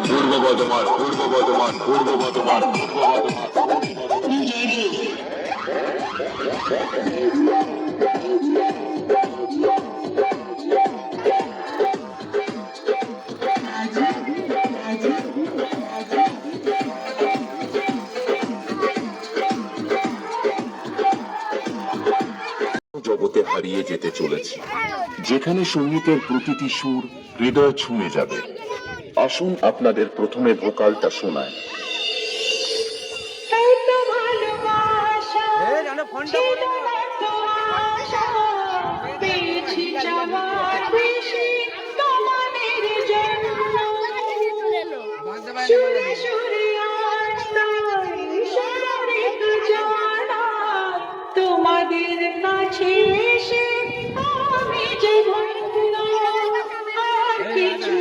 পূর্ব বর্ধমান, পূর্ব বর্ধমান, পূর্ব বর্ধমান, পূর্ব বর্ধমান। জগতে হারিয়ে যেতে চলেছে, যেখানে সঙ্গীতের প্রতিটি সুর হৃদয় ছুঁয়ে যাবে। আসুন আপনাদের প্রথমে ভোকালটা শোনায়। তোমাদের কাছে এসে আমি যে কিছু